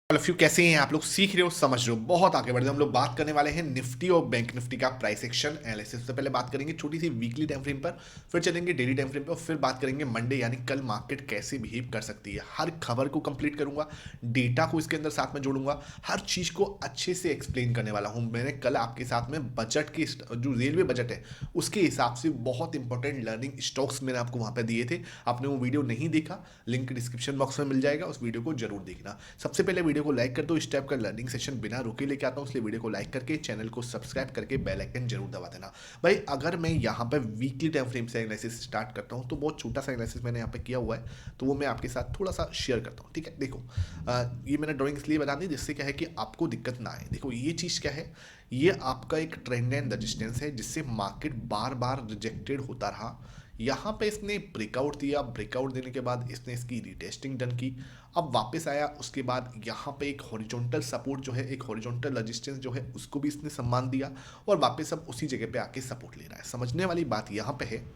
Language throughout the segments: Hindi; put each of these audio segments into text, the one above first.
ऑल ऑफ यू कैसे हैं आप लोग? सीख रहे हो, समझ रहे हो, बहुत आगे बढ़ रहे हो। हम लोग बात करने वाले हैं निफ्टी और बैंक निफ्टी का प्राइस एक्शन एनालिसिस। सबसे पहले बात करेंगे छोटी सी वीकली टाइम फ्रेम पर, फिर चलेंगे डेली टाइम फ्रेम पर, फिर बात करेंगे मंडे यानी कल मार्केट कैसे बिहेव कर सकती है। हर खबर को कंप्लीट करूंगा, डेटा को इसके अंदर साथ में जोड़ूंगा, हर चीज को अच्छे से एक्सप्लेन करने वाला हूं। मैंने कल आपके साथ में बजट की जो रेलवे बजट है उसके हिसाब से बहुत इंपॉर्टेंट लर्निंग स्टॉक्स मैंने आपको वहां पर दिए थे। आपने वो वीडियो नहीं देखा, लिंक डिस्क्रिप्शन बॉक्स में मिल जाएगा, उस वीडियो को जरूर देखना। सबसे पहले वीडियो को लाइक कर दो। इस टाइप का लर्निंग सेशन बिना रुके लेके आता हूं, इसलिए वीडियो को लाइक करके चैनल को सब्सक्राइब करके बेल आइकन जरूर दबा देना। भाई अगर मैं यहाँ पे वीकली टाइम फ्रेम से एनालिसिस स्टार्ट करता हूँ तो बहुत छोटा सा एनालिसिस मैंने यहाँ पे किया हुआ है, तो वो मैं आपके साथ थोड़ा सा शेयर करता हूँ। ठीक है, देखो ये मैंने ड्राइंग इसलिए बना दी जिससे क्या है कि आपको दिक्कत ना आए। देखो ये चीज़ क्या है, ये आपका एक ट्रेंड एंड रजिस्टेंस है जिससे मार्केट बार बार रिजेक्टेड होता रहा। यहाँ पे इसने ब्रेकआउट दिया, ब्रेकआउट देने के बाद इसने इसकी रीटेस्टिंग डन की, अब वापस आया। उसके बाद यहाँ पे एक हॉरिजॉन्टल सपोर्ट जो है, एक हॉरिजॉन्टल रेजिस्टेंस जो है उसको भी इसने सम्मान दिया और वापस अब उसी जगह पे आके सपोर्ट ले रहा है। समझने वाली बात यहाँ पे है।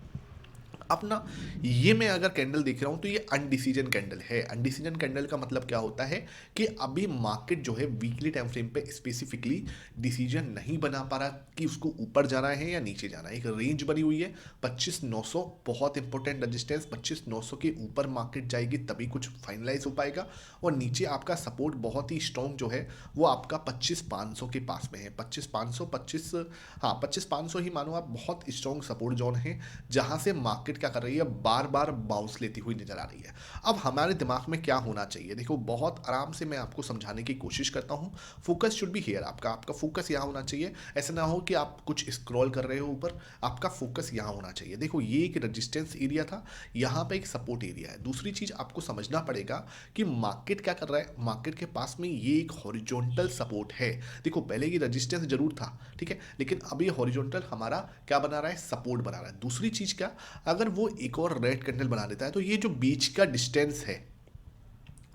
अब ना, ये मैं अगर कैंडल देख रहा हूं तो ये अनडिसीजन कैंडल है। अनडिसीजन कैंडल का मतलब क्या होता है कि अभी मार्केट जो है वीकली टाइम फ्रेम पे स्पेसिफिकली डिसीजन नहीं बना पा रहा कि उसको ऊपर जाना है या नीचे जाना है। एक रेंज बनी हुई है 25,900, बहुत इंपॉर्टेंट रजिस्टेंस। 25,900 के ऊपर मार्केट जाएगी तभी कुछ फाइनलाइज हो पाएगा, और नीचे आपका सपोर्ट बहुत ही स्ट्रॉन्ग जो है वो आपका 25,500 के पास में है। 25,500, 25, हाँ 25,500 ही मानो आप, बहुत स्ट्रॉन्ग सपोर्ट जोन है जहां से मार्केट क्या कर रही है, बार बार बाउंस लेती हुई नजर आ रही है। अब हमारे दिमाग में क्या होना चाहिए, देखो बहुत आराम से मैं आपको समझाने की कोशिश करता हूं। फोकस शुड बी हियर, आपका आपका फोकस यहां होना चाहिए। ऐसा ना हो कि आप कुछ स्क्रॉल कर रहे हो ऊपर, आपका फोकस यहां होना चाहिए। देखो ये एक रेजिस्टेंस एरिया था, यहां पे एक सपोर्ट एरिया है। दूसरी चीज आपको समझना पड़ेगा कि मार्केट क्या कर रहा है। मार्केट के पास में ये एक हॉरिजॉन्टल सपोर्ट है। देखो पहले ये रेजिस्टेंस जरूर था, ठीक है, लेकिन अब ये हॉरिजॉन्टल हमारा क्या बना रहा है, सपोर्ट बना रहा है। दूसरी चीज क्या, अगर वो एक और रेड कैंडल बना देता है तो ये जो बीच का डिस्टेंस है,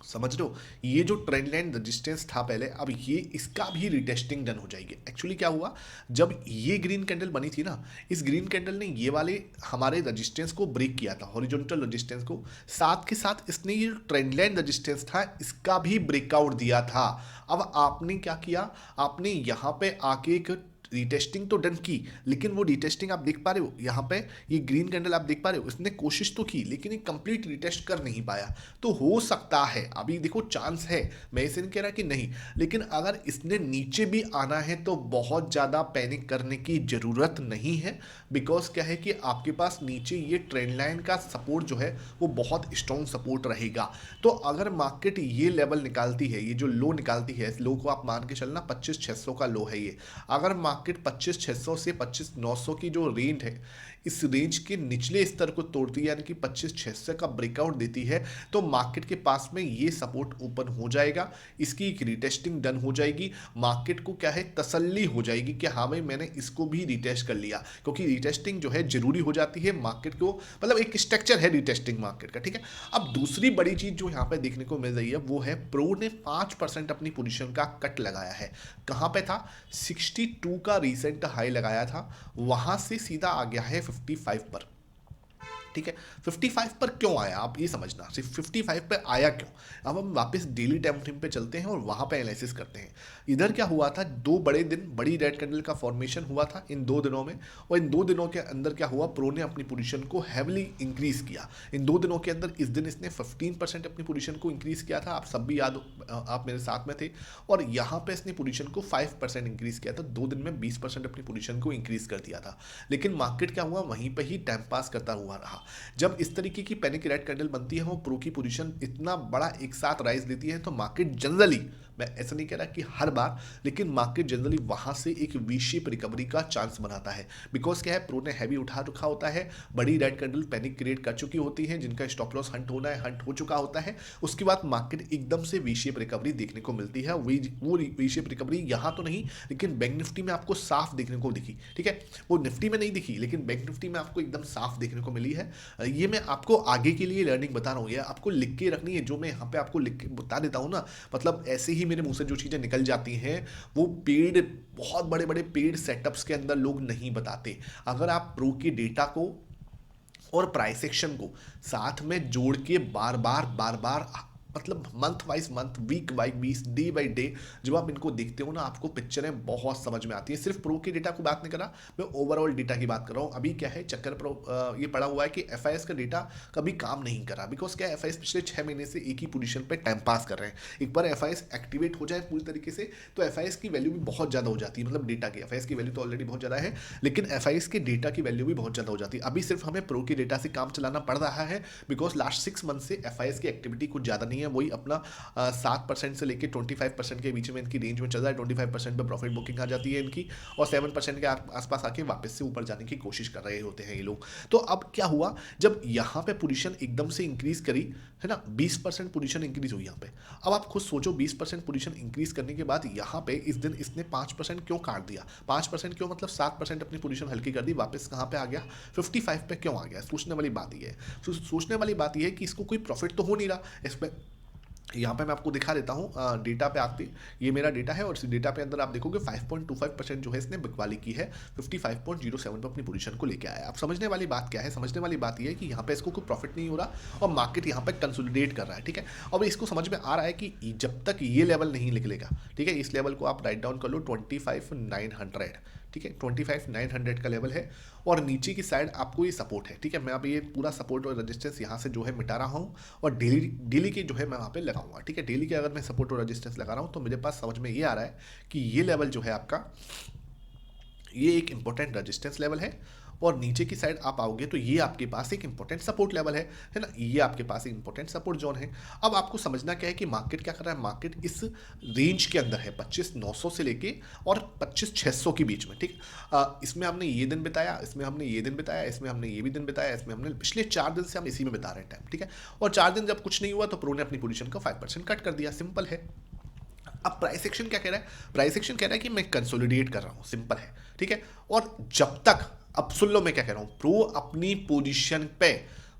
समझ रहे हो, ये जो ट्रेंड लाइन रेजिस्टेंस था पहले, अब ये इसका भी रिटेस्टिंग डन हो जाएगी। एक्चुअली क्या हुआ, जब ये ग्रीन कैंडल बनी थी ना, इस ग्रीन कैंडल ने ये वाले हमारे रेजिस्टेंस को ब्रेक किया था, हॉरिजॉन्टल रेजिस्टेंस को। साथ के साथ इसने ये ट्रेंड लाइन रेजिस्टेंस था इसका भी ब्रेकआउट दिया था। अब आपने क्या किया, आपने यहाँ पे आके एक रीटेस्टिंग तो डन की, लेकिन वो रीटेस्टिंग आप देख पा रहे हो यहाँ पे, ये ग्रीन कैंडल आप देख पा रहे हो, इसने कोशिश तो की लेकिन ये कंप्लीट रीटेस्ट कर नहीं पाया। तो हो सकता है, अभी देखो चांस है, मैं इसे नहीं कह रहा कि नहीं, लेकिन अगर इसने नीचे भी आना है तो बहुत ज़्यादा पैनिक करने की ज़रूरत नहीं है। बिकॉज क्या है कि आपके पास नीचे ये ट्रेंड लाइन का सपोर्ट जो है वो बहुत स्ट्रॉन्ग सपोर्ट रहेगा। तो अगर मार्केट ये लेवल निकालती है, ये जो लो निकालती है, इस लो को आप मान के चलना 25,600 का लो है ये। अगर मार्केट 25,600 से 25,900 की जो रेंज है, इस रेंज के निचले स्तर को तोड़ती है, यानी कि 25,600 का ब्रेकआउट देती है, तो मार्केट के पास में ये सपोर्ट ओपन हो जाएगा, इसकी एक रिटेस्टिंग डन हो जाएगी। मार्केट को क्या है, तसल्ली हो जाएगी कि हाँ भाई मैंने इसको भी रिटेस्ट कर लिया, क्योंकि रिटेस्टिंग जो है जरूरी हो जाती है मार्केट को, मतलब एक स्ट्रक्चर है रिटेस्टिंग मार्केट का। ठीक है, अब दूसरी बड़ी चीज जो यहाँ पे देखने को मिल रही है वो है, प्रो ने 5% अपनी पोजीशन का कट लगाया है। कहाँ पे था, 62 का रिसेंट हाई लगाया था, वहां से सीधा आ गया है 55 पर। ठीक है, 55 पर क्यों आया, आप ये समझना, सिर्फ 55 पे आया क्यों। अब हम वापस डेली टाइम फ्रेम पे चलते हैं और वहां पे एनालिसिस करते हैं। इधर क्या हुआ था, दो बड़े दिन बड़ी रेड कैंडल का फॉर्मेशन हुआ था इन 2 दिनों में, और इन 2 दिनों के अंदर क्या हुआ, प्रो ने अपनी पोजीशन को हैवली इंक्रीज किया। इन 2 दिनों के अंदर इस दिन इसने 15% अपनी पोजीशन को इंक्रीज किया था, आप सब भी याद, आप मेरे साथ में थे। और यहाँ पे इसने पोजीशन को 5% इंक्रीज किया था, 2 दिन में 20% अपनी पोजीशन को इंक्रीज कर दिया था। लेकिन मार्केट क्या हुआ, वहीं पर ही टाइम पास करता हुआ रहा। जब इस तरीके की पैनिक रेड कैंडल बनती है, वो प्रो की पोजीशन इतना बड़ा एक साथ राइज देती है, तो मार्केट जनरली, मैं ऐसा नहीं कह रहा कि हर बार, लेकिन मार्केट जनरली वहां से एक वी शेप रिकवरी का चांस बनाता है। बिकॉज क्या है, प्रो ने हैवी उठा रखा होता है, बड़ी रेड कैंडल पैनिक क्रिएट कर चुकी होती है, जिनका स्टॉप लॉस हंट होना है, हंट हो चुका होता है। उसके बाद मार्केट एकदम से वी शेप रिकवरी देखने को मिलती है। वो वी शेप रिकवरी यहाँ तो नहीं, लेकिन बैंक निफ्टी में आपको साफ देखने को दिखी। ठीक है, वो निफ्टी में नहीं दिखी, लेकिन बैंक निफ्टी में आपको एकदम साफ देखने को मिली है। ये मैं आपको आगे के लिए लर्निंग बता रहा हूँ, ये आपको लिख के रखनी है, जो मैं यहाँ पे आपको लिख के बता देता हूँ ना, मतलब ऐसे ही मेरे मुंह से जो चीज़ें निकल जाती हैं वो पेड, बहुत बड़े बड़े पेड सेटअप्स के अंदर लोग नहीं बताते। अगर आप प्रो के डेटा को और प्राइस एक्शन को साथ में जोड़ के बार बार मतलब month wise month, week by week, day by day जब आप इनको देखते हो ना, आपको पिक्चरें बहुत समझ में आती है। सिर्फ प्रो के डेटा को बात नहीं कर रहा मैं, ओवरऑल डेटा की बात कर रहा हूँ। अभी क्या है चक्कर प्रो ये पड़ा हुआ है कि एफ का डेटा कभी काम नहीं कर रहा, बिकॉज क्या एफ पिछले 6 महीने से एक ही पोजीशन पे टाइम पास कर रहे हैं। एक बार एफ एक्टिवेट हो जाए पूरी तरीके से तो एफ की वैल्यू भी बहुत ज़्यादा हो जाती है। मतलब डेटा की, एफ की वैल्यू तो ऑलरेडी बहुत ज़्यादा है, लेकिन एफ के डेटा की वैल्यू भी बहुत ज़्यादा हो जाती है। अभी सिर्फ हमें प्रो के डेटा से काम चलाना पड़ रहा है, बिकॉज लास्ट 6 मंथ से एफ की एक्टिविटी कुछ ज़्यादा नहीं है। वही अपना 7% से लेकर 25% के बीच में इनकी रेंज में चल रहा है। 25% पे प्रॉफिट बुकिंग आ जाती है इनकी, और 7% के आसपास आके वापस से ऊपर जाने की कोशिश कर रहे होते हैं ये लोग। तो अब क्या हुआ, जब यहाँ पे पोजीशन एकदम से इंक्रीज करी है ना, 20% पोजीशन इंक्रीज हुई यहाँ पे। अब आप खुद सोचो 20% पोजीशन इंक्रीज करने के बाद यहाँ पे इस दिन इसने 5% क्यों काट दिया? 5% क्यों, मतलब 7% अपनी पोजीशन हल्की कर दी, वापस कहाँ पे आ गया? 55 पे क्यों आ गया? सोचने वाली बात ये है। सोचने वाली बात ये है कि इसको कोई प्रॉफिट तो हो नहीं रहा इसमें। यहाँ पे मैं आपको दिखा देता हूँ डेटा पे आते, ये मेरा डेटा है और इस डेटा पे अंदर आप देखोगे 5.25% जो है इसने बिकवाली की है, 55.07 पे अपनी पोजीशन को लेके आया। अब समझने वाली बात क्या है? समझने वाली बात ये है कि यहाँ पे इसको कोई प्रॉफिट नहीं हो रहा और मार्केट यहाँ पे कंसोलिडेट कर रहा है, ठीक है। अब इसको समझ में आ रहा है कि जब तक ये लेवल नहीं निकलेगा, ठीक है, इस लेवल को आप राइट डाउन कर लो 25,900, ठीक है, 25,900 का लेवल है और नीचे की साइड आपको ये सपोर्ट है, ठीक है। मैं अब ये पूरा सपोर्ट और रेजिस्टेंस यहाँ से जो है मिटा रहा हूँ और डेली के जो है मैं वहाँ पे लगाऊंगा, ठीक है। डेली के अगर मैं सपोर्ट और रेजिस्टेंस लगा रहा हूँ तो मेरे पास समझ में ये आ रहा है कि ये लेवल जो है आपका, ये एक इंपॉर्टेंट रेजिस्टेंस लेवल है और नीचे की साइड आप आओगे तो ये आपके पास एक इंपॉर्टेंट सपोर्ट लेवल है ना, ये आपके पास एक इंपॉर्टेंट सपोर्ट जोन है। अब आपको समझना क्या है कि मार्केट क्या कर रहा है, मार्केट इस रेंज के अंदर है 25,900 से लेके और 25,600 के बीच में, ठीक। इसमें हमने ये दिन बिताया, इसमें हमने ये दिन बिताया, इसमें हमने ये भी दिन बिताया, इसमें हमने पिछले 4 दिन से हम इसी में बिता रहे हैं टाइम, ठीक है। और 4 दिन जब कुछ नहीं हुआ तो प्रो ने अपनी पोजीशन का 5% कट कर दिया, सिंपल है। अब प्राइस एक्शन क्या कह रहा है? प्राइस एक्शन कह रहा है कि मैं कंसोलिडेट कर रहा हूं, सिंपल है, ठीक है। और जब तक, अब सुन लो मैं क्या कह रहा हूं, प्रो अपनी पोजीशन पे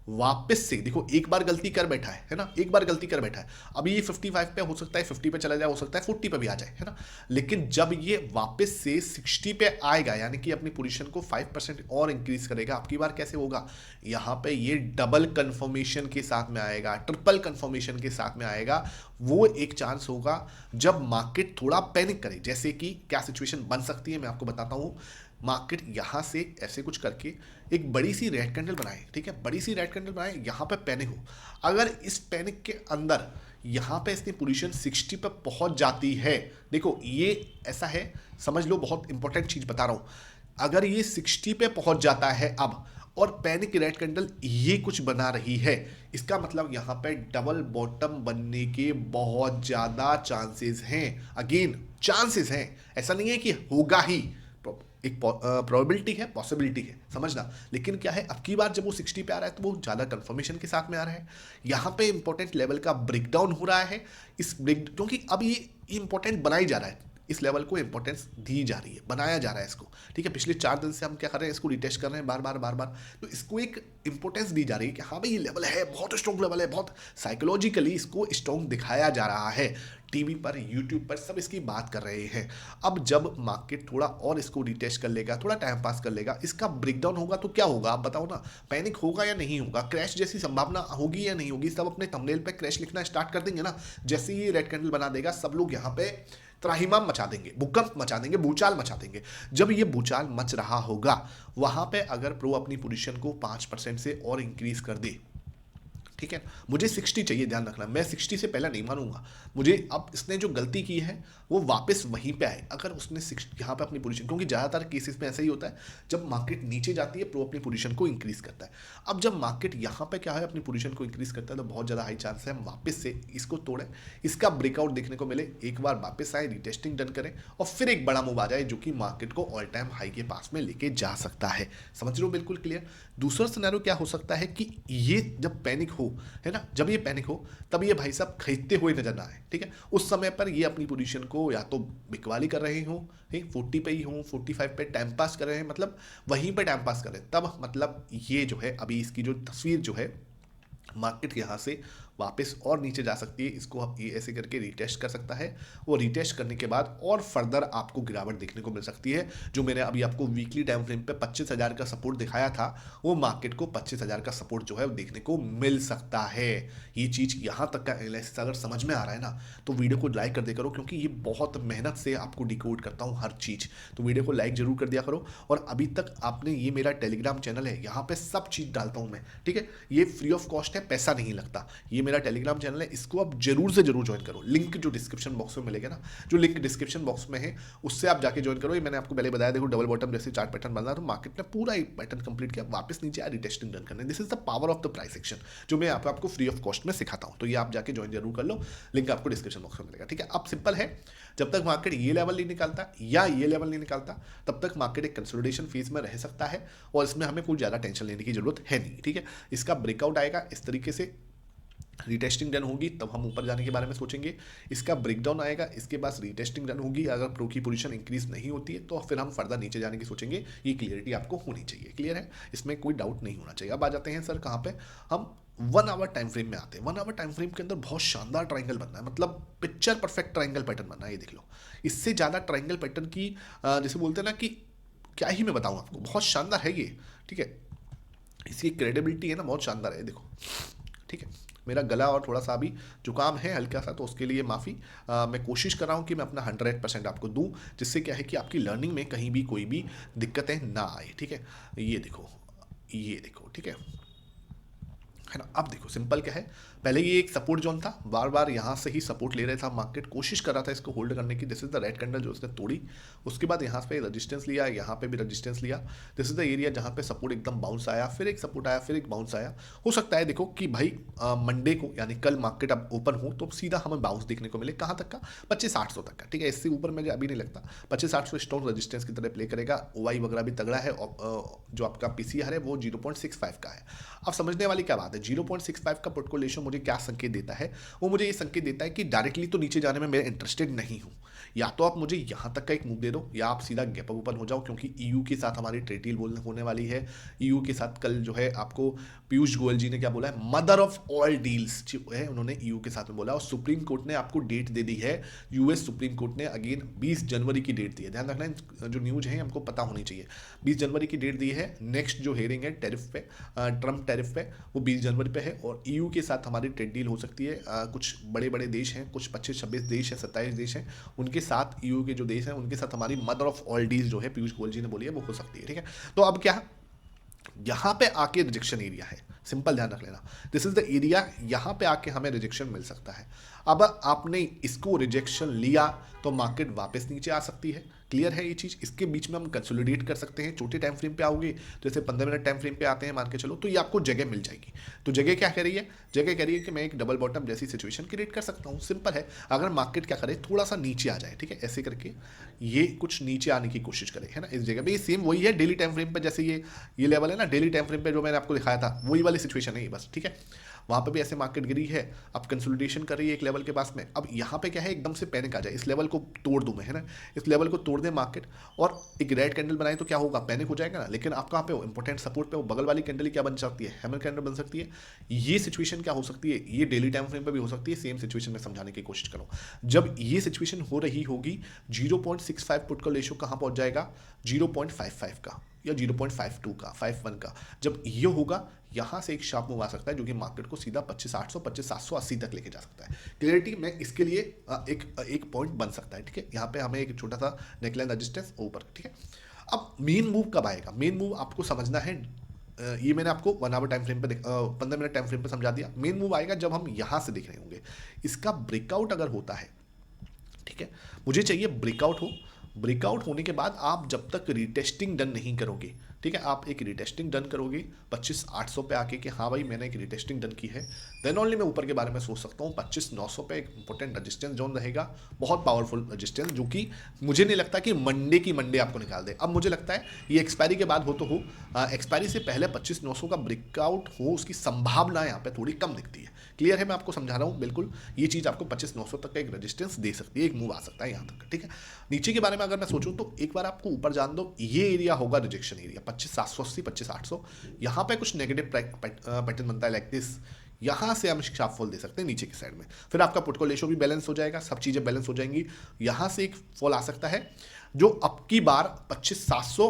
वापस से देखो, एक बार गलती कर बैठा है ना, एक बार गलती कर बैठा है। अभी ये 55 पे हो सकता है 50 पे चला जाए, हो सकता है 40 पे भी आ जाए, है ना। लेकिन जब ये वापस से 60 पे आएगा, यानी कि अपनी पोजीशन को 5% और इंक्रीज करेगा, आपकी बार कैसे होगा? यहाँ पे ये डबल कंफर्मेशन के साथ में आएगा, ट्रिपल कंफर्मेशन के साथ में आएगा। वो एक चांस होगा जब मार्केट थोड़ा पैनिक करे, जैसे कि क्या सिचुएशन बन सकती है मैं आपको बताता हूँ। मार्केट यहाँ से ऐसे कुछ करके एक बड़ी सी रेड कैंडल बनाए, ठीक है, बड़ी सी रेड कैंडल बनाए, यहाँ पे पैनिक हो। अगर इस पैनिक के अंदर यहाँ पे इसकी पोजीशन 60 पे पहुंच जाती है, देखो ये ऐसा है, समझ लो, बहुत इंपॉर्टेंट चीज बता रहा हूँ। अगर ये 60 पे पहुंच जाता है अब और पैनिक रेड कैंडल ये कुछ बना रही है, इसका मतलब यहाँ पे डबल बॉटम बनने के बहुत ज़्यादा चांसेस हैं। अगेन चांसेस हैं, ऐसा नहीं है कि होगा ही, एक प्रोबेबिलिटी है, पॉसिबिलिटी है, समझना। लेकिन क्या है, अब की बार जब वो 60 पे आ रहा है तो वो ज़्यादा कंफर्मेशन के साथ में आ रहा है। यहाँ पे इंपॉर्टेंट लेवल का ब्रेकडाउन हो रहा है, इस ब्रेक, क्योंकि अब ये इंपॉर्टेंट बनाई जा रहा है, इस लेवल को इंपॉर्टेंस दी जा रही है, बनाया जा रहा है इसको, ठीक है। पिछले 4 दिन से हम क्या कर रहे हैं, इसको रिटेस्ट कर रहे हैं बार बार बार बार, तो इसको एक इंपॉर्टेंस दी जा रही है कि हाँ भाई ये लेवल है, बहुत स्ट्रॉन्ग लेवल है, बहुत साइकोलॉजिकली इसको स्ट्रॉन्ग दिखाया जा रहा है। टीवी पर, यूट्यूब पर सब इसकी बात कर रहे हैं। अब जब मार्केट थोड़ा और इसको रिटेस्ट कर लेगा, थोड़ा टाइम पास कर लेगा, इसका ब्रेकडाउन होगा तो क्या होगा आप बताओ ना? पैनिक होगा या नहीं होगा? क्रैश जैसी संभावना होगी या नहीं होगी? सब अपने थंबनेल पे क्रैश लिखना स्टार्ट कर देंगे ना, जैसे ही रेड कैंडल बना देगा सब लोग यहाँ पे त्राहिमाम मचा देंगे, भूकंप मचा देंगे, भूचाल मचा देंगे। जब ये भूचाल मच रहा होगा वहां पे अगर प्रो अपनी पोजीशन को 5% से और इंक्रीज कर दे, ठीक है, मुझे 60 चाहिए, ध्यान रखना, मैं 60 से पहले नहीं मानूंगा। मुझे अब इसने जो गलती की है वो वापस वहीं पे आए। अगर उसने यहाँ पे अपनी पोजीशन, क्योंकि ज़्यादातर केसेस में ऐसा ही होता है, जब मार्केट नीचे जाती है प्रो अपनी पोजीशन को इंक्रीज करता है। अब जब मार्केट यहाँ पे क्या है, अपनी पोजीशन को इंक्रीज करता है, तो बहुत ज़्यादा हाई चांस है हम वापस से इसको तोड़ें, इसका ब्रेकआउट देखने को मिले, एक बार वापस आए, रिटेस्टिंग डन करें और फिर एक बड़ा मूव आ जाए जो कि मार्केट को ऑल टाइम हाई के पास में लेके जा सकता है। समझ रहे हो? बिल्कुल क्लियर। दूसरा सिनेरियो क्या हो सकता है कि ये जब पैनिक हो, है ना, जब ये पैनिक हो तब ये भाई साहब खरीदते हुए नजर ना आए, ठीक है। उस समय पर ये अपनी पोजीशन को या तो बिकवाली कर रहे हो, 40 पे ही हो, 45 पे टाइम पास कर रहे हैं, मतलब वहीं पे टाइम पास कर रहे हैं, तब मतलब ये जो है अभी इसकी जो तस्वीर जो है मार्केट यहाँ से वापस और नीचे जा सकती है, इसको आप ये ऐसे करके रीटेस्ट कर सकता है, वो रीटेस्ट करने के बाद और फर्दर आपको गिरावट देखने को मिल सकती है। जो मैंने अभी आपको वीकली टाइम फ्रेम पे 25,000 का सपोर्ट दिखाया था, वो मार्केट को 25,000 का सपोर्ट जो है वो देखने को मिल सकता है। ये चीज़ यहाँ तक का एनालिसिस अगर समझ में आ रहा है ना, तो वीडियो को लाइक कर दिया करो, क्योंकि ये बहुत मेहनत से आपको डिकोड करता हूँ हर चीज़। तो वीडियो को लाइक जरूर कर दिया करो। और अभी तक आपने, ये मेरा टेलीग्राम चैनल है, यहाँ पे सब चीज़ डालता हूँ मैं, ठीक है, ये फ्री ऑफ कॉस्ट है, पैसा नहीं लगता। ये मेरा टेलीग्राम चैनल है, इसको आप जरूर से जरूर ज्वाइन करो। लिंक जो डिस्क्रिप्शन बॉक्स में मिलेगा ना, जो लिंक डिस्क्रिप्शन बॉक्स में है, उससे आप जाके ज्वाइन करो। ये मैंने आपको पहले बताया, देखो डबल बॉटम जैसे चार्ट पैटर्न बना, तो मार्केट ने पूरा एक पैटर्न कंप्लीट किया, वापस नीचे आया, रिटेस्टिंग डन करने। This is the power of the price action, जो मैं यहाँ पे आपको फ्री ऑफ कॉस्ट में सिखाता हूँ। तो ये आप जाके ज्वाइन जरूर कर लो, लिंक आपको डिस्क्रिप्शन बॉक्स में मिलेगा, ठीक है। अब सिंपल है, जब तक मार्केट ये लेवल नहीं निकालता या ये लेवल नहीं निकालता, तब तक मार्केट एक कंसोलिडेशन फेज में रह सकता है, और इसमें हमें कोई ज़्यादा टेंशन लेने की जरूरत है नहीं, ठीक है। इसका ब्रेकआउट आएगा इस तरीके से, रीटेस्टिंग डन होगी तब हम ऊपर जाने के बारे में सोचेंगे। इसका ब्रेकडाउन आएगा, इसके बाद रीटेस्टिंग डन होगी, अगर प्रो की पोजीशन इंक्रीज नहीं होती है तो फिर हम फर्दर नीचे जाने की सोचेंगे। ये क्लियरिटी आपको होनी चाहिए, क्लियर है, इसमें कोई डाउट नहीं होना चाहिए। अब आ जाते हैं सर कहाँ पे, हम 1 आवर टाइम फ्रेम में आते हैं। 1 आवर टाइम फ्रेम के अंदर बहुत शानदार ट्राइंगल बनना है, मतलब पिक्चर परफेक्ट ट्राइंगल पैटर्न बनना है। ये देख लो, इससे ज़्यादा ट्राइंगल पैटर्न की जैसे बोलते हैं ना कि क्या ही मैं बताऊँ आपको, बहुत शानदार है ये, ठीक है। इसकी क्रेडिबिलिटी है ना, बहुत शानदार है, देखो, ठीक है। मेरा गला और थोड़ा सा अभी जुकाम है हल्का सा, तो उसके लिए माफ़ी। मैं कोशिश कर रहा हूँ कि मैं अपना 100% आपको दूँ, जिससे क्या है कि आपकी लर्निंग में कहीं भी कोई भी दिक्कतें ना आए, ठीक है। ये देखो, ये देखो, ठीक है ना। अब देखो सिंपल क्या है, पहले ये एक सपोर्ट जोन था, बार बार यहाँ से ही सपोर्ट ले रहा था मार्केट, कोशिश कर रहा था इसको होल्ड करने की। This is the red candle जो उसने तोड़ी, उसके बाद यहाँ पे रेजिस्टेंस लिया, यहाँ पे भी रेजिस्टेंस लिया। दिस इज द एरिया जहाँ पे सपोर्ट एकदम बाउंस आया, फिर एक सपोर्ट आया, फिर एक बाउंस आया। हो सकता है देखो कि भाई मंडे को यानी कल मार्केट अब ओपन हो तो सीधा हमें बाउंस देखने को मिले, कहाँ तक का, 25,800 तक का, ठीक है। इससे ऊपर मुझे अभी नहीं लगता। 25,800 स्ट्रॉन्ग रेजिस्टेंस की तरह प्ले करेगा। ओवाई वगैरह भी तगड़ा है, जो आपका पीसीआर है वो 0.65 का है। अब समझने वाली क्या बात है, 0.65 का पुट को रेशियो मुझे क्या संकेत देता है, वो मुझे ये संकेत देता है कि डायरेक्टली तो नीचे जाने में मैं इंटरेस्टेड नहीं हूँ। या तो आप मुझे यहाँ तक का एक मूव दे दो, या आप सीधा गैप अप ओपन हो जाओ, क्योंकि ईयू के साथ हमारी ट्रेड डील होने वाली है। ईयू के साथ कल जो है आपको पीयूष गोयल जी ने क्या बोला है, मदर ऑफ ऑल डील्स जो है उन्होंने ईयू के साथ में बोला। और सुप्रीम कोर्ट ने आपको डेट दे दी है, यूएस सुप्रीम कोर्ट ने अगेन 20 जनवरी की डेट दी है। ध्यान रखना, जो न्यूज़ है हमको पता होनी चाहिए। 20 जनवरी की डेट दी है। नेक्स्ट जो हेयरिंग है टैरिफ पे, ट्रम्प टैरिफ पे, वो 20 जनवरी पे है। और ईयू के साथ हमारी ट्रेड डील हो सकती है। कुछ बड़े बड़े देश हैं, कुछ 25-26 देश हैं, 27 देश हैं, उनके साथ ईयू के जो देश हैं उनके साथ हमारी मदर ऑफ ऑल डील्स जो है पीयूष गोयल जी ने बोली है वो हो सकती है, ठीक है। तो अब क्या, यहाँ पे आके रिजेक्शन एरिया है, सिंपल ध्यान रख लेना, दिस इज द एरिया, यहाँ पे आके हमें रिजेक्शन मिल सकता है। अब आपने इसको रिजेक्शन लिया तो मार्केट वापस नीचे आ सकती है, क्लियर है ये चीज़। इसके बीच में हम कंसोलिडेट कर सकते हैं। छोटे टाइम फ्रेम पे आओगे, जैसे 15 मिनट टाइम फ्रेम पे आते हैं मान के चलो, तो ये आपको जगह मिल जाएगी। तो जगह क्या कह रही है, जगह कह रही है कि मैं एक डबल बॉटम जैसी सिचुएशन क्रिएट कर सकता हूँ। सिंपल है, अगर मार्केट क्या करे, थोड़ा सा नीचे आ जाए, ठीक है, ऐसे करके ये कुछ नीचे आने की कोशिश करे, है ना, इस जगह पे। ये सेम वही है डेली टाइम फ्रेम पे, जैसे ये लेवल है ना डेली टाइम फ्रेम पे जो मैंने आपको दिखाया था, वही वाली सिचुएशन है ये बस, ठीक है। वहाँ पे भी ऐसे मार्केट गिरी है, अब कंसोलिडेशन कर रही है एक लेवल के पास में। अब यहाँ पे क्या है, एकदम से पैनिक आ जाए, इस लेवल को तोड़ दूँ मैं, है ना, इस लेवल को तोड़ दे मार्केट और एक रेड कैंडल बनाए तो क्या होगा, पैनिक हो जाएगा ना। लेकिन आप कहाँ पे हो, इंपॉर्टेंट सपोर्ट पे हो। बगल वाली कैंडल क्या बन सकती है, हैमर कैंडल बन सकती है। ये सिचुएशन क्या हो सकती है, ये डेली टाइम फ्रेम पे भी हो सकती है। सेम सिचुएशन में समझाने की कोशिश करो। जब ये सिचुएशन हो रही होगी, 0.65 पुट का रेशियो कहाँ पहुँच जाएगा, 0.55 का या 0.52 का, 51 का। जब ये होगा, यहाँ से एक शार्प मूव आ सकता है जो कि मार्केट को सीधा 25,800 25,780 तक लेके जा सकता है। क्लियरिटी में इसके लिए एक पॉइंट बन सकता है, ठीक है। यहाँ पे हमें एक छोटा सा नेकलाइन रेजिस्टेंस ऊपर, ठीक है। अब मेन मूव कब आएगा, मेन मूव आपको समझना है। ये मैंने आपको 1 आवर टाइम फ्रेम पे 15 मिनट टाइम फ्रेम पे समझा दिया। मेन मूव आएगा जब हम यहाँ से देख रहे होंगे। इसका ब्रेकआउट अगर होता है, ठीक है, मुझे चाहिए ब्रेकआउट हो। ब्रेकआउट होने के बाद आप जब तक रीटेस्टिंग डन नहीं करोगे, ठीक है, आप एक रीटेस्टिंग डन करोगे 25,800 पे आके कि हाँ भाई मैंने एक रीटेस्टिंग डन की है, देन ओनली मैं ऊपर के बारे में सोच सकता हूँ। 25,900 पे एक इंपॉर्टेंट रजिस्टेंस जोन रहेगा, बहुत पावरफुल रजिस्टेंस, जो कि मुझे नहीं लगता कि मंडे की मंडे आपको निकाल दे। अब मुझे लगता है ये एक्सपायरी के बाद हो तो हो, एक्सपायरी से पहले 25,900 का ब्रेकआउट हो, उसकी संभावना यहाँ पे थोड़ी कम दिखती है। क्लियर है, मैं आपको समझा रहा हूँ बिल्कुल। ये चीज़ आपको 25,900 तक का एक रजिस्टेंस दे सकती है, एक मूव आ सकता है यहाँ तक, ठीक है। नीचे के बारे में अगर मैं सोचूं तो एक बार आपको ऊपर जान दो, ये एरिया होगा रिजेक्शन एरिया 25,780 25,800। यहाँ पे कुछ नेगेटिव पैटर्न बनता है लाइक दिस, यहाँ से हम शार्प फॉल दे सकते हैं नीचे की साइड में, फिर आपका पुट कॉल रेशियो भी बैलेंस हो जाएगा, सब चीज़ें बैलेंस हो जाएंगी। यहाँ से एक फॉल आ सकता है जो अब की बार 25,700,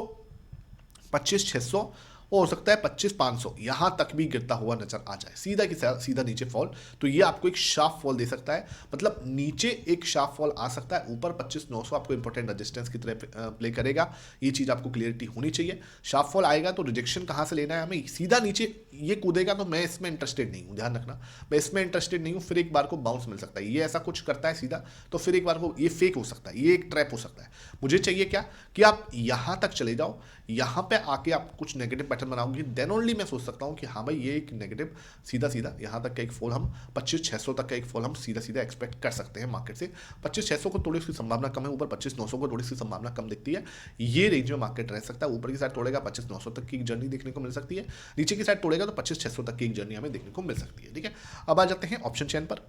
25,600 और हो सकता है 25,500 यहाँ तक भी गिरता हुआ नजर आ जाए, सीधा की सीधा नीचे फॉल। तो ये आपको एक शार्प फॉल दे सकता है, मतलब नीचे एक शार्प फॉल आ सकता है, ऊपर 25,900 आपको इंपॉर्टेंट रेजिस्टेंस की तरह प्ले करेगा। ये चीज़ आपको क्लियरिटी होनी चाहिए। शार्प फॉल आएगा तो रिजेक्शन कहाँ से लेना है हमें, सीधा नीचे ये कूदेगा तो मैं इसमें इंटरेस्टेड नहीं हूँ, ध्यान रखना, मैं इसमें इंटरेस्टेड नहीं हूँ। फिर एक बार को बाउंस मिल सकता है, ये ऐसा कुछ करता है सीधा, तो फिर एक बार को ये फेक हो सकता है, ये एक ट्रैप हो सकता है। मुझे चाहिए क्या कि आप यहाँ तक चले जाओ, यहाँ पे आके आप कुछ नेगेटिव पैटर्न बनाओगे, देन ओनली मैं सोच सकता हूँ कि हाँ भाई ये एक नेगेटिव सीधा सीधा यहाँ तक का एक फॉल हम 25,600 तक का एक फॉल हम सीधा सीधा एक्सपेक्ट कर सकते हैं मार्केट से। 25,600 को थोड़ी सी संभावना कम है, ऊपर 25,900 को थोड़ी सी संभावना कम दिखती है। ये रेंज में मार्केट रह सकता है, ऊपर की साइड तोड़ेगा 25,900 तक की एक जर्नी देखने को मिल सकती है, नीचे की साइड तोड़ेगा तो 25,600 तक की एक जर्नी हमें देखने को मिल सकती है। ठीक है, अब आ जाते हैं ऑप्शन चेन पर।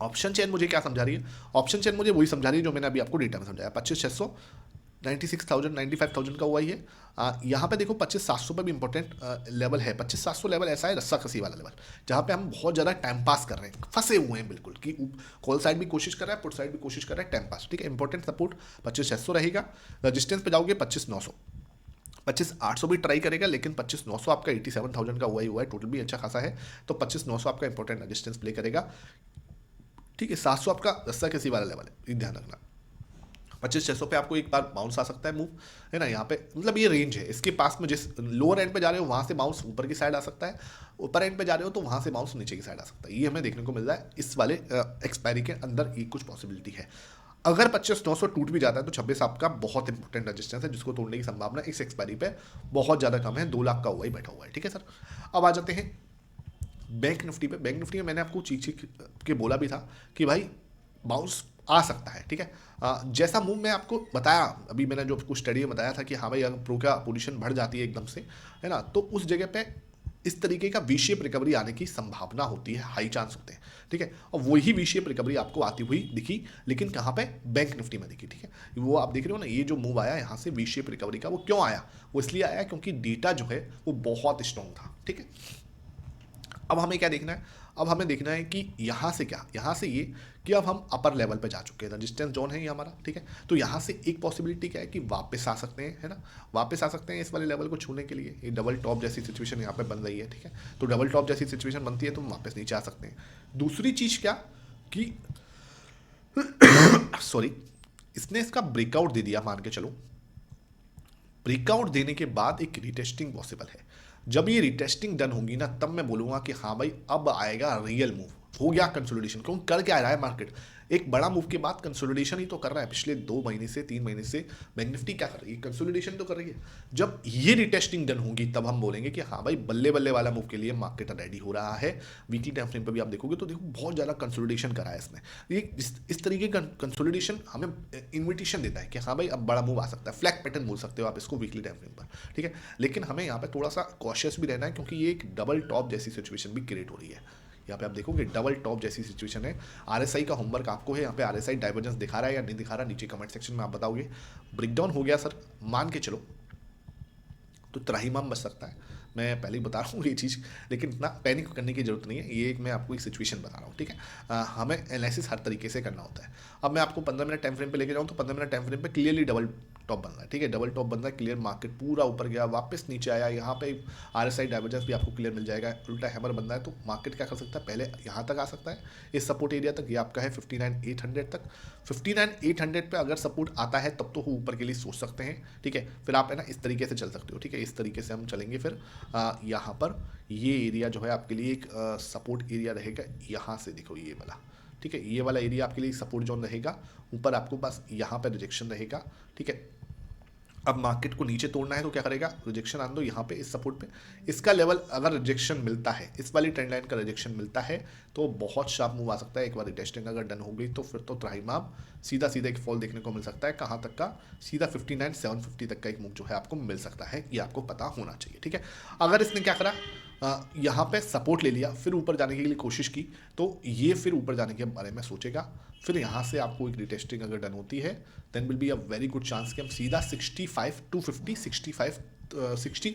ऑप्शन चेन मुझे क्या समझा रही है, ऑप्शन चेन मुझे वही समझा रही है जो मैंने अभी आपको डेटा में समझाया। 25,600, 96,000, 95,000 का हुआ ही है। यहाँ पे देखो 25,700 पे भी इंपॉर्टेंट लेवल है। 25,700 लेवल ऐसा है रस्सा कसी वाला लेवल, जहाँ पे हम बहुत ज़्यादा टाइम पास कर रहे हैं, फंसे हुए हैं बिल्कुल, कि कॉल साइड भी कोशिश कर रहा है, पुट साइड भी कोशिश कर रहा है, टाइम पास। ठीक है, इंपॉर्टेंट सपोर्ट 25,600 रहेगा। रजिस्टेंस पे जाओगे 25,900, 25,800 भी ट्राई करेगा, लेकिन 25,900 आपका 87,000 का हुआ है, टोटल भी अच्छा खासा है, तो 25,900 आपका इंपॉर्टेंट रजिस्टेंस प्ले करेगा। ठीक है, 700 आपका रस्सा कसी वाला लेवल है, ये ध्यान रखना। 25,600 पे आपको एक बार बाउंस आ सकता है मूव, है ना, यहाँ पे मतलब ये रेंज है, इसके पास में जिस लोअर एंड पे जा रहे हो वहाँ से बाउंस ऊपर की साइड आ सकता है, ऊपर एंड पे जा रहे हो तो वहाँ से बाउंस नीचे की साइड आ सकता है। ये हमें देखने को मिल रहा है इस वाले एक्सपायरी के अंदर, ये कुछ पॉसिबिलिटी है। अगर 25,900 टूट भी जाता है तो 26 आपका बहुत इंपॉर्टेंट रजिस्टेंस है, जिसको तोड़ने की संभावना इस एक्सपायरी पे बहुत ज़्यादा कम है, 2 लाख का हुआ ही बैठा हुआ है। ठीक है सर, अब आ जाते हैं बैंक निफ्टी पे। बैंक निफ्टी में मैंने आपको चीख चीख के बोला भी था कि भाई बाउंस आ सकता है। ठीक है, जैसा मूव मैं आपको बताया, अभी मैंने जो कुछ स्टडी में बताया था कि हाँ भाई अगर प्रो का पोजीशन बढ़ जाती है एकदम से, है ना, तो उस जगह पे इस तरीके का वी शेप रिकवरी आने की संभावना होती है, हाई चांस होते हैं। ठीक है, और वही वी शेप रिकवरी आपको आती हुई दिखी, लेकिन कहाँ पे, बैंक निफ्टी में दिखी। ठीक है, वो आप देख रहे हो ना, ये जो मूव आया यहाँ से वी शेप रिकवरी का, वो क्यों आया, वो इसलिए आया क्योंकि डेटा जो है वो बहुत स्ट्रॉन्ग था। ठीक है, अब हमें क्या देखना है, अब हमें देखना है कि यहाँ से क्या, यहाँ से ये कि अब हम अपर लेवल पे जा चुके हैं, रजिस्टेंस जोन है ये हमारा। ठीक है, तो यहाँ से एक पॉसिबिलिटी क्या है कि वापस आ सकते हैं, है ना, वापस आ सकते हैं इस वाले लेवल को छूने के लिए। ये डबल टॉप जैसी सिचुएशन यहाँ पे बन रही है। ठीक है, तो डबल टॉप जैसी सिचुएशन बनती है तो हम वापस नीचे आ सकते हैं। दूसरी चीज़ क्या कि सॉरी, इसने इसका ब्रेकआउट दे दिया, मान के चलो ब्रेकआउट देने के बाद एक रिटेस्टिंग पॉसिबल है। जब ये रिटेस्टिंग डन होगी ना, तब मैं बोलूँगा कि हाँ भाई अब आएगा रियल मूव, हो गया कंसोलिडेशन। क्यों कर क्या रहा है मार्केट, एक बड़ा मूव के बाद कंसोलिडेशन ही तो कर रहा है। पिछले 2 महीने से 3 महीने से बैंक निफ्टी क्या कर रही है, कंसोलिडेशन तो कर रही है। जब ये रिटेस्टिंग डन होगी तब हम बोलेंगे कि हाँ भाई बल्ले बल्ले वाला मूव के लिए मार्केट रेडी हो रहा है। वीकली टाइम फ्रेम पर भी आप देखोगे तो देखो बहुत ज़्यादा कंसोलिडेशन करा है इसने। ये इस तरीके का कंसोलिडेशन हमें इन्विटेशन देता है कि हाँ भाई अब बड़ा मूव आ सकता है, फ्लैग पैटर्न बोल सकते हो आप इसको वीकली टाइम फ्रेम पर। ठीक है, लेकिन हमें यहाँ पे थोड़ा सा कॉशियस भी रहना है, क्योंकि ये एक डबल टॉप जैसी सिचुएशन भी क्रिएट हो रही है। यहाँ पे आप देखोगे डबल टॉप जैसी सिचुएशन है। आरएसआई का होमवर्क आपको है, यहाँ पे आरएसआई डाइवर्जेंस दिखा रहा है या नहीं दिखा रहा, नीचे कमेंट सेक्शन में आप बताओगे। ब्रेकडाउन हो गया सर, मान के चलो तो त्राहिमाम बच सकता है, मैं पहले ही बता रहा हूँ ये चीज़, लेकिन इतना पैनिक करने की जरूरत नहीं है। ये एक मैं आपको एक सिचुएशन बता रहा हूँ। ठीक है, हमें एनालिसिस हर तरीके से करना होता है। अब मैं आपको 15 मिनट टाइम फ्रेम पे लेके जाऊँ तो 15 मिनट टाइम फ्रेम पे क्लियरली डबल टॉप बन रहा है। ठीक है, डबल टॉप बन रहा है क्लियर, मार्केट पूरा ऊपर गया वापस नीचे आया, यहाँ पे आरएसआई डाइवर्जेंस भी आपको क्लियर मिल जाएगा, उल्टा हैमर बन रहा है। तो मार्केट क्या कर सकता है, पहले यहाँ तक आ सकता है, इस सपोर्ट एरिया तक, ये आपका है 59,800 तक। 59,800 पे अगर सपोर्ट आता है तब तो वो ऊपर के लिए सोच सकते हैं। ठीक है, फिर आप है ना इस तरीके से चल सकते हो। ठीक है, इस तरीके से हम चलेंगे। फिर यहाँ पर ये एरिया जो है आपके लिए एक सपोर्ट एरिया रहेगा, यहाँ से देखो ये वाला। ठीक है, ये वाला एरिया आपके लिए सपोर्ट जोन रहेगा, ऊपर आपको बस यहाँ पर रिजेक्शन रहेगा। ठीक है, अब मार्केट को नीचे तोड़ना है तो क्या करेगा, रिजेक्शन आन दो यहाँ पे इस सपोर्ट पे। इसका लेवल अगर रिजेक्शन मिलता है, इस वाली ट्रेंड लाइन का रिजेक्शन मिलता है तो बहुत शार्प मूव आ सकता है। एक बार रिटेस्टिंग अगर डन हो गई तो फिर तो त्राहिमाम सीधा सीधा एक फॉल देखने को मिल सकता है। कहाँ तक का, सीधा 59,750 तक का एक मूव जो है आपको मिल सकता है, ये आपको पता होना चाहिए। ठीक है, अगर इसने क्या करा, यहाँ पे सपोर्ट ले लिया, फिर ऊपर जाने के लिए कोशिश की, तो ये फिर ऊपर जाने के बारे में सोचेगा। फिर यहाँ से आपको एक रिटेस्टिंग अगर डन होती है then will be a very good chance कि हम सीधा 65 250 65 60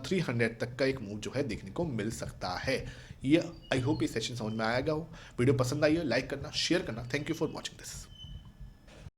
300 तक का एक मूव जो है देखने को मिल सकता है। ये आई होप ये सेशन समझ में आएगा हो। वीडियो पसंद आई हो लाइक करना, शेयर करना। Thank you for watching this.